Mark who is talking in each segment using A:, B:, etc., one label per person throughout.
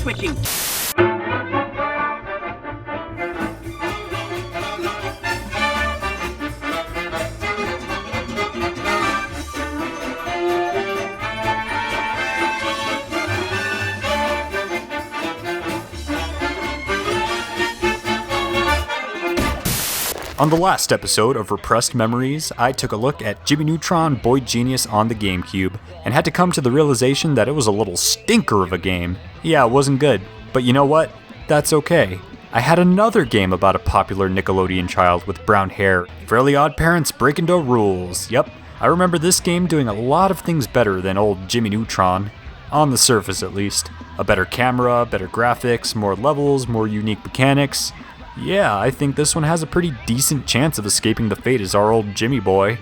A: switching.
B: On the last episode of Repressed Memories, I took a look at Jimmy Neutron Boy Genius on the GameCube, and had to come to the realization that it was a little stinker of a game. Yeah, it wasn't good, but you know what? That's okay. I had another game about a popular Nickelodeon child with brown hair, Fairly Oddparents Breakin' Rules. Yep, I remember this game doing a lot of things better than old Jimmy Neutron. On the surface, at least. A better camera, better graphics, more levels, more unique mechanics. Yeah, I think this one has a pretty decent chance of escaping the fate as our old Jimmy boy.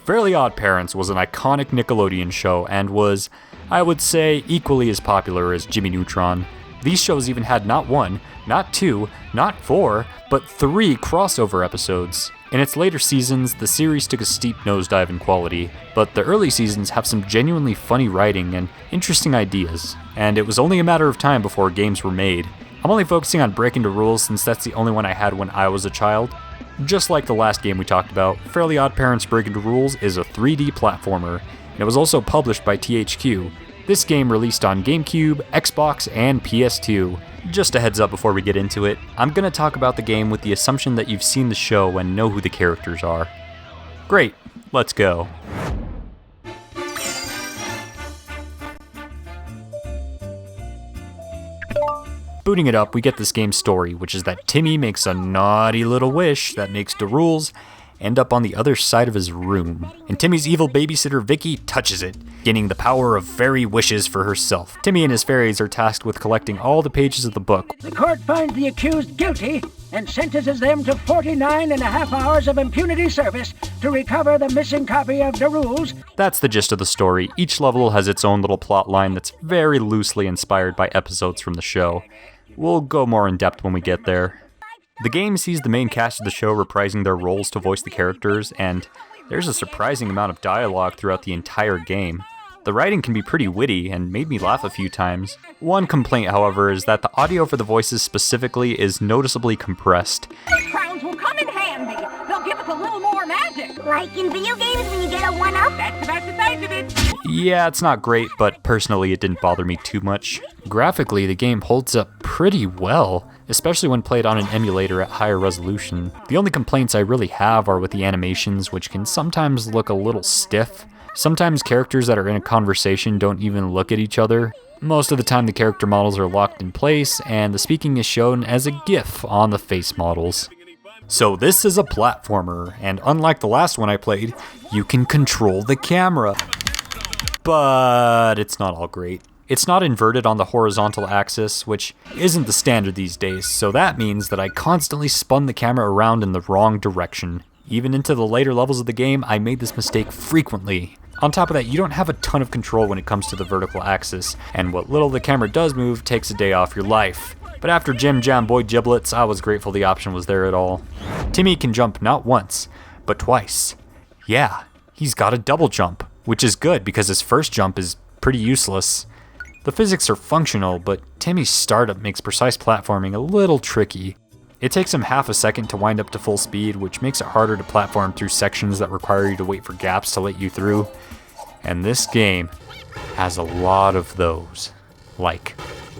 B: Fairly Oddparents was an iconic Nickelodeon show and was, I would say, equally as popular as Jimmy Neutron. These shows even had not one, not two, not four, but 3 crossover episodes. In its later seasons, the series took a steep nosedive in quality, but the early seasons have some genuinely funny writing and interesting ideas, and it was only a matter of time before games were made. I'm only focusing on Breakin' Rules since that's the only one I had when I was a child. Just like the last game we talked about, Fairly Oddparents Breakin' Rules is a 3D platformer, and it was also published by THQ. This game released on GameCube, Xbox, and PS2. Just a heads up before we get into it, I'm going to talk about the game with the assumption that you've seen the show and know who the characters are. Great, let's go. Booting it up, we get this game's story, which is that Timmy makes a naughty little wish that makes the rules end up on the other side of his room. And Timmy's evil babysitter Vicky touches it, gaining the power of fairy wishes for herself. Timmy and his fairies are tasked with collecting all the pages of the book.
C: The court finds the accused guilty and sentences them to 49 and a half hours of impunity service to recover the missing copy of the rules.
B: That's the gist of the story. Each level has its own little plot line that's very loosely inspired by episodes from the show. We'll go more in depth when we get there. The game sees the main cast of the show reprising their roles to voice the characters, and there's a surprising amount of dialogue throughout the entire game. The writing can be pretty witty and made me laugh a few times. One complaint, however, is that the audio for the voices specifically is noticeably compressed.
D: These crowns will come in handy. They'll give us a little more magic.
E: Like in video games when you get a 1-up?
D: That's about the size of it.
B: Yeah, it's not great, but personally it didn't bother me too much. Graphically, the game holds up pretty well, especially when played on an emulator at higher resolution. The only complaints I really have are with the animations, which can sometimes look a little stiff. Sometimes characters that are in a conversation don't even look at each other. Most of the time the character models are locked in place, and the speaking is shown as a GIF on the face models. So this is a platformer, and unlike the last one I played, you can control the camera. But it's not all great. It's not inverted on the horizontal axis, which isn't the standard these days, so that means that I constantly spun the camera around in the wrong direction. Even into the later levels of the game, I made this mistake frequently. On top of that, you don't have a ton of control when it comes to the vertical axis, and what little the camera does move takes a day off your life. But after Jim Jam Boy Giblets, I was grateful the option was there at all. Timmy can jump not once, but twice. Yeah, he's got a double jump, which is good because his first jump is pretty useless. The physics are functional, but Timmy's startup makes precise platforming a little tricky. It takes him half a second to wind up to full speed, which makes it harder to platform through sections that require you to wait for gaps to let you through. And this game has a lot of those. Like,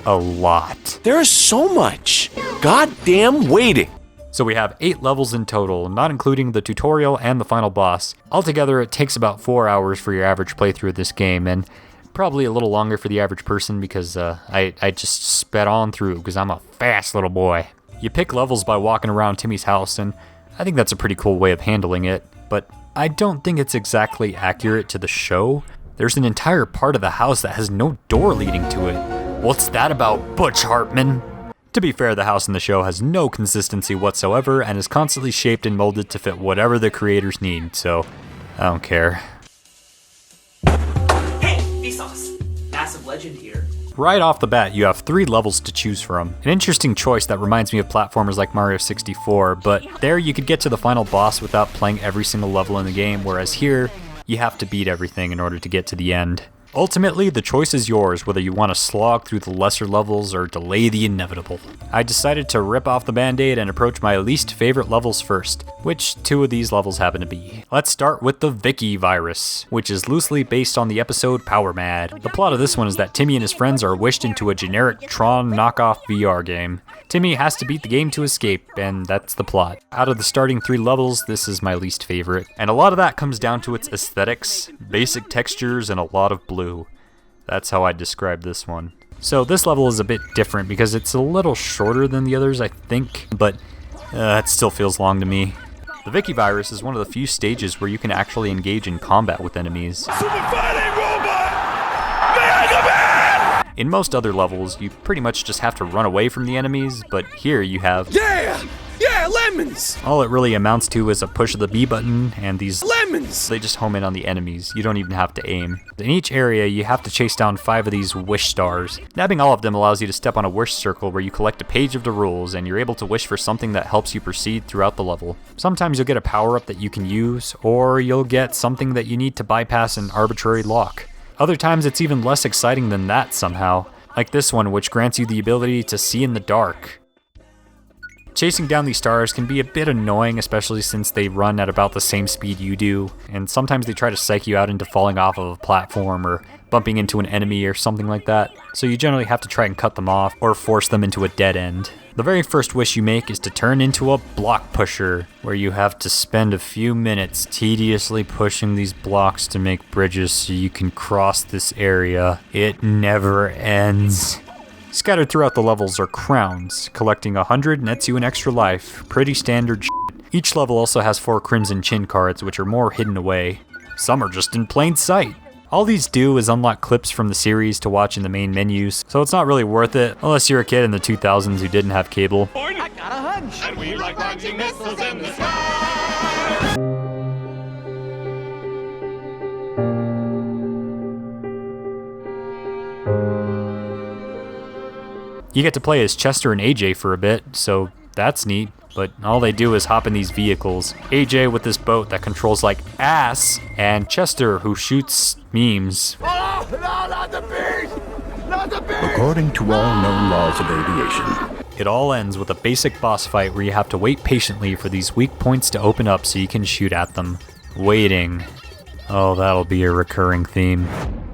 B: a lot.
F: There's so much goddamn waiting.
B: So we have 8 levels in total, not including the tutorial and the final boss. Altogether, it takes about 4 hours for your average playthrough of this game, and probably a little longer for the average person because I just sped on through because I'm a fast little boy. You pick levels by walking around Timmy's house, and I think that's a pretty cool way of handling it, but I don't think it's exactly accurate to the show. There's an entire part of the house that has no door leading to it. What's that about, Butch Hartman? To be fair, the house in the show has no consistency whatsoever and is constantly shaped and molded to fit whatever the creators need, so I don't care.
A: Hey, Vsauce. Massive legend here.
B: Right off the bat, you have 3 levels to choose from. An interesting choice that reminds me of platformers like Mario 64, but there you could get to the final boss without playing every single level in the game, whereas here, you have to beat everything in order to get to the end. Ultimately, the choice is yours whether you want to slog through the lesser levels or delay the inevitable. I decided to rip off the band-aid and approach my least favorite levels first, which 2 of these levels happen to be. Let's start with the Vicky virus, which is loosely based on the episode Power Mad. The plot of this one is that Timmy and his friends are wished into a generic Tron knockoff VR game. Timmy has to beat the game to escape, and that's the plot. Out of the starting 3 levels, this is my least favorite. And a lot of that comes down to its aesthetics, basic textures, and a lot of blue. That's how I'd describe this one. So this level is a bit different because it's a little shorter than the others, I think, but it still feels long to me. The Vicky virus is one of the few stages where you can actually engage in combat with enemies. In most other levels, you pretty much just have to run away from the enemies, but here you have...
F: Yeah, lemons!
B: All it really amounts to is a push of the B button, and these
F: Lemons!
B: they just home in on the enemies. You don't even have to aim. In each area, you have to chase down 5 of these wish stars. Nabbing all of them allows you to step on a wish circle where you collect a page of the rules, and you're able to wish for something that helps you proceed throughout the level. Sometimes you'll get a power-up that you can use, or you'll get something that you need to bypass an arbitrary lock. Other times it's even less exciting than that somehow, like this one, which grants you the ability to see in the dark. Chasing down these stars can be a bit annoying, especially since they run at about the same speed you do, and sometimes they try to psych you out into falling off of a platform or bumping into an enemy or something like that, so you generally have to try and cut them off or force them into a dead end. The very first wish you make is to turn into a block pusher, where you have to spend a few minutes tediously pushing these blocks to make bridges so you can cross this area. It never ends. Scattered throughout the levels are crowns. Collecting 100 nets you an extra life. Pretty standard shit. Each level also has 4 crimson chin cards, which are more hidden away. Some are just in plain sight. All these do is unlock clips from the series to watch in the main menus, so it's not really worth it unless you're a kid in the 2000s who didn't have cable.
G: I got a hunch. And we like launching missiles in the sky.
B: You get to play as Chester and AJ for a bit, so that's neat, but all they do is hop in these vehicles. AJ with this boat that controls like ass, and Chester who shoots memes.
G: Oh, no, not the beast! Not the beast!
H: According to all known laws of aviation.
B: It all ends with a basic boss fight where you have to wait patiently for these weak points to open up so you can shoot at them. Waiting. Oh, that'll be a recurring theme.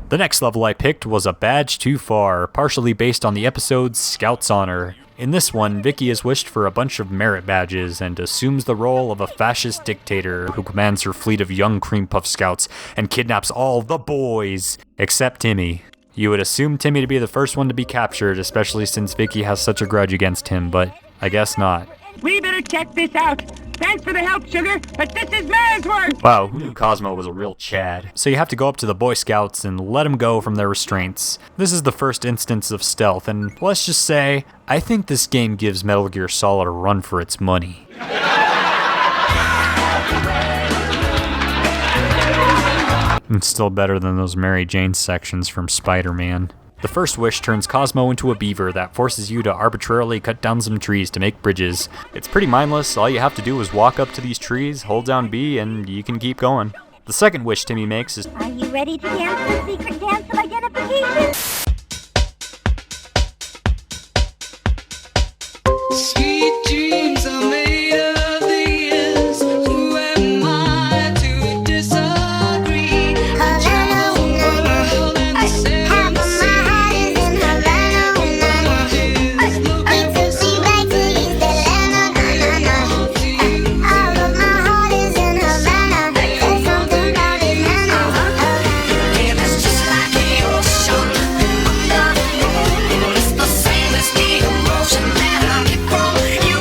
B: The next level I picked was A Badge Too Far, partially based on the episode Scout's Honor. In this one, Vicky is wished for a bunch of merit badges and assumes the role of a fascist dictator who commands her fleet of young cream puff scouts and kidnaps all the boys, except Timmy. You would assume Timmy to be the first one to be captured, especially since Vicky has such a grudge against him, but I guess not.
C: We better check this out. Thanks for the help, Sugar, but this is man's work.
B: Wow, who knew Cosmo was a real Chad? So you have to go up to the Boy Scouts and let them go from their restraints. This is the first instance of stealth, and let's just say, I think this game gives Metal Gear Solid a run for its money. It's still better than those Mary Jane sections from Spider-Man. The first wish turns Cosmo into a beaver that forces you to arbitrarily cut down some trees to make bridges. It's pretty mindless. All you have to do is walk up to these trees, hold down B, and you can keep going. The second wish Timmy makes is...
E: Are you ready to dance the secret dance of identification?
I: Sweet dreams are made of these. Who am I to disagree? Havana, world and the seven seas. You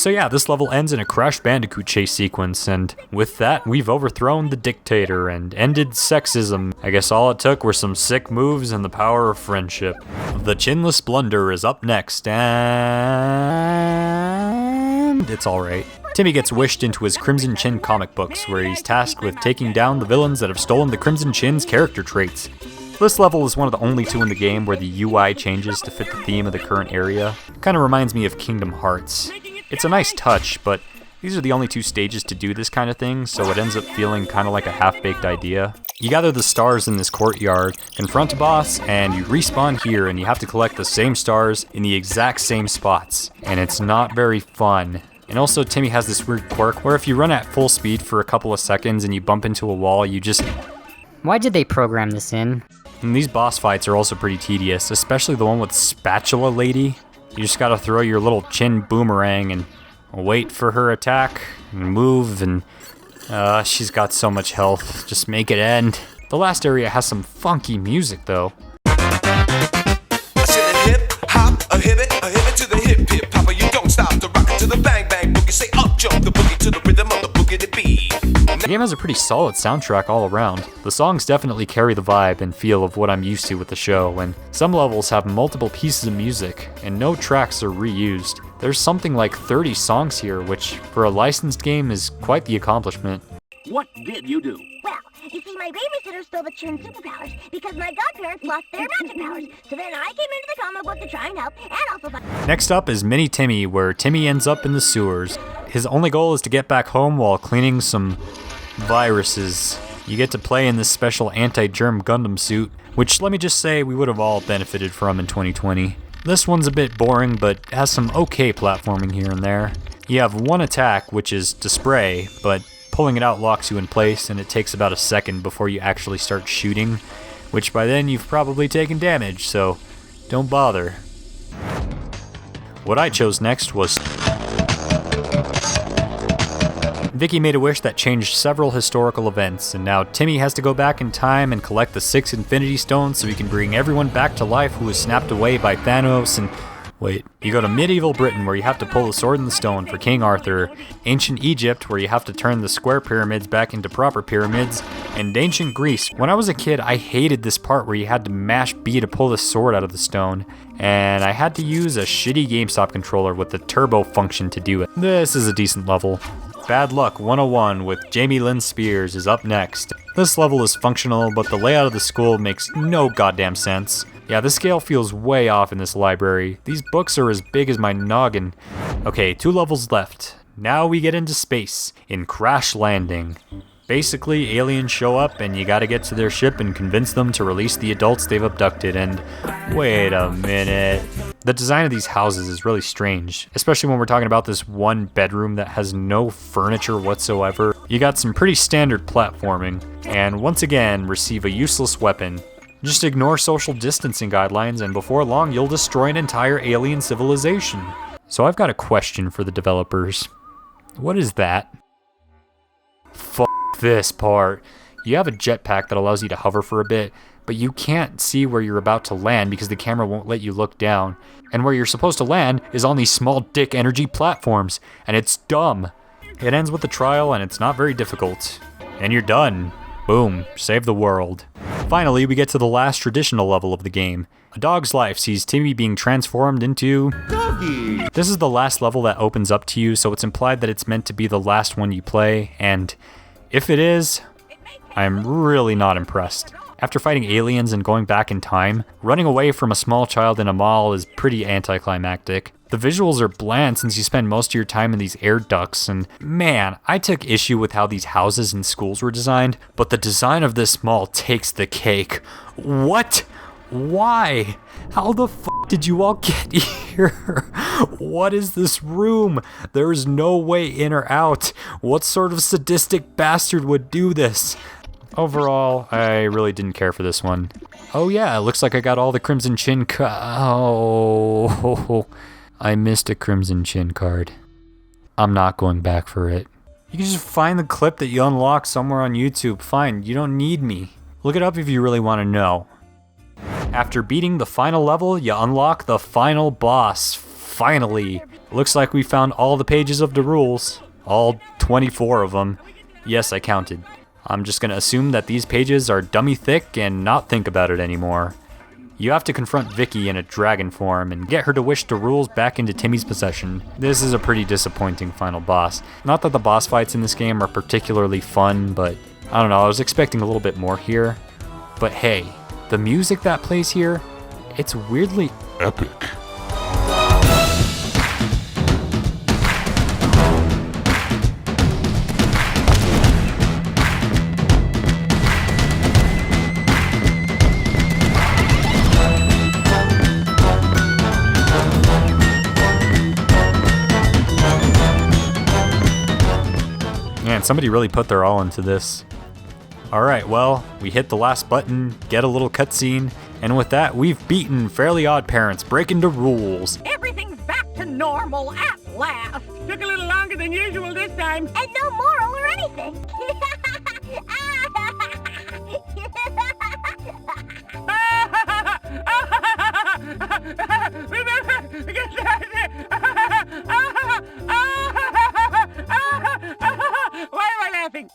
B: So yeah, this level ends in a Crash Bandicoot chase sequence, and with that, we've overthrown the dictator and ended sexism. I guess all it took were some sick moves and the power of friendship. The Chinless Blunder is up next, and it's alright. Timmy gets wished into his Crimson Chin comic books, where he's tasked with taking down the villains that have stolen the Crimson Chin's character traits. This level is one of the only two in the game where the UI changes to fit the theme of the current area. Kinda reminds me of Kingdom Hearts. It's a nice touch, but these are the only two stages to do this kind of thing, so it ends up feeling kinda like a half-baked idea. You gather the stars in this courtyard, confront a boss, and you respawn here, and you have to collect the same stars in the exact same spots. And it's not very fun. And also, Timmy has this weird quirk where if you run at full speed for a couple of seconds and you bump into a wall, you just...
J: Why did they program this in?
B: And these boss fights are also pretty tedious, especially the one with Spatula Lady. You just gotta throw your little chin boomerang and wait for her attack, and move, and she's got so much health. Just make it end. The last area has some funky music though.
G: I said a hip hop, a hip it to the hip hip hopper. You don't stop the rocket to the bang bang boogie. Say up jump the boogie to the rhythm of the boogie to beat.
B: The game has a pretty solid soundtrack all around. The songs definitely carry the vibe and feel of what I'm used to with the show, and some levels have multiple pieces of music, and no tracks are reused. There's something like 30 songs here, which for a licensed game is quite the accomplishment.
C: What did you do?
E: Well, you see, my babysitter stole the Chin superpowers because my godparents lost their magic powers. So then I came into the comic book to try and help, and also...
B: Next up is Mini Timmy, where Timmy ends up in the sewers. His only goal is to get back home while cleaning some viruses. You get to play in this special anti-germ Gundam suit, which let me just say we would have all benefited from in 2020. This one's a bit boring, but has some okay platforming here and there. You have one attack, which is to spray, but pulling it out locks you in place, and it takes about a second before you actually start shooting, which by then you've probably taken damage, so don't bother. What I chose next was... Vicky made a wish that changed several historical events, and now Timmy has to go back in time and collect the 6 Infinity Stones so he can bring everyone back to life who was snapped away by Thanos and... Wait, you go to medieval Britain where you have to pull the sword and the stone for King Arthur, ancient Egypt where you have to turn the square pyramids back into proper pyramids, and ancient Greece. When I was a kid, I hated this part where you had to mash B to pull the sword out of the stone, and I had to use a shitty GameStop controller with the turbo function to do it. This is a decent level. Bad Luck 101 with Jamie Lynn Spears is up next. This level is functional, but the layout of the school makes no goddamn sense. Yeah, the scale feels way off in this library. These books are as big as my noggin. Okay, 2 levels left. Now we get into space, in Crash Landing. Basically, aliens show up and you gotta get to their ship and convince them to release the adults they've abducted, and... Wait a minute. The design of these houses is really strange, especially when we're talking about this one bedroom that has no furniture whatsoever. You got some pretty standard platforming, and once again, receive a useless weapon. Just ignore social distancing guidelines, and before long, you'll destroy an entire alien civilization. So I've got a question for the developers. What is that? F*** this part. You have a jetpack that allows you to hover for a bit, but you can't see where you're about to land because the camera won't let you look down. And where you're supposed to land is on these small dick energy platforms, and it's dumb. It ends with a trial, and it's not very difficult. And you're done. Boom, save the world. Finally, we get to the last traditional level of the game. A dog's life sees Timmy being transformed into... Doggy! This is the last level that opens up to you, so it's implied that it's meant to be the last one you play, and if it is, I'm really not impressed. After fighting aliens and going back in time, running away from a small child in a mall is pretty anticlimactic. The visuals are bland since you spend most of your time in these air ducts, and man, I took issue with how these houses and schools were designed, but the design of this mall takes the cake. What? Why? How the f*** did you all get here? What is this room? There is no way in or out. What sort of sadistic bastard would do this? Overall, I really didn't care for this one. Oh yeah, it looks like I got all the Crimson Chin Oh, I missed a Crimson Chin card. I'm not going back for it. You can just find the clip that you unlocked somewhere on YouTube. Fine, you don't need me. Look it up if you really want to know. After beating the final level, you unlock the final boss. Finally. Looks like we found all the pages of the rules. All 24 of them. Yes, I counted. I'm just gonna assume that these pages are dummy thick and not think about it anymore. You have to confront Vicky in a dragon form and get her to wish the rules back into Timmy's possession. This is a pretty disappointing final boss. Not that the boss fights in this game are particularly fun, but I don't know, I was expecting a little bit more here. But hey, the music that plays here, it's weirdly
H: Epic.
B: Man, somebody really put their all into this. Alright, well, we hit the last button, get a little cutscene, and with that, we've beaten Fairly Odd Parents, Breakin' the Rules.
D: Everything's back to normal at last.
C: Took a little longer than usual this time.
E: And no moral or anything.
C: Why am I laughing?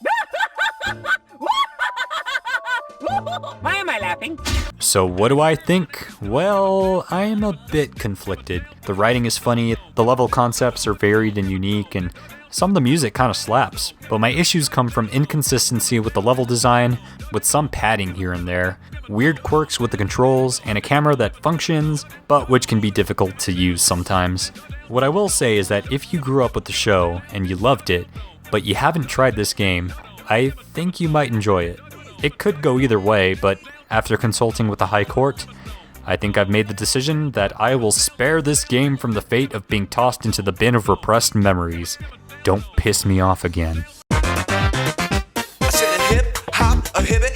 C: Why am I laughing?
B: So what do I think? Well, I am a bit conflicted. The writing is funny, the level concepts are varied and unique, and some of the music kind of slaps. But my issues come from inconsistency with the level design, with some padding here and there, weird quirks with the controls, and a camera that functions, but which can be difficult to use sometimes. What I will say is that if you grew up with the show and you loved it, but you haven't tried this game, I think you might enjoy it. It could go either way, but after consulting with the High Court, I think I've made the decision that I will spare this game from the fate of being tossed into the bin of repressed memories. Don't piss me off again.
G: I said a hip, hop, a hibbit,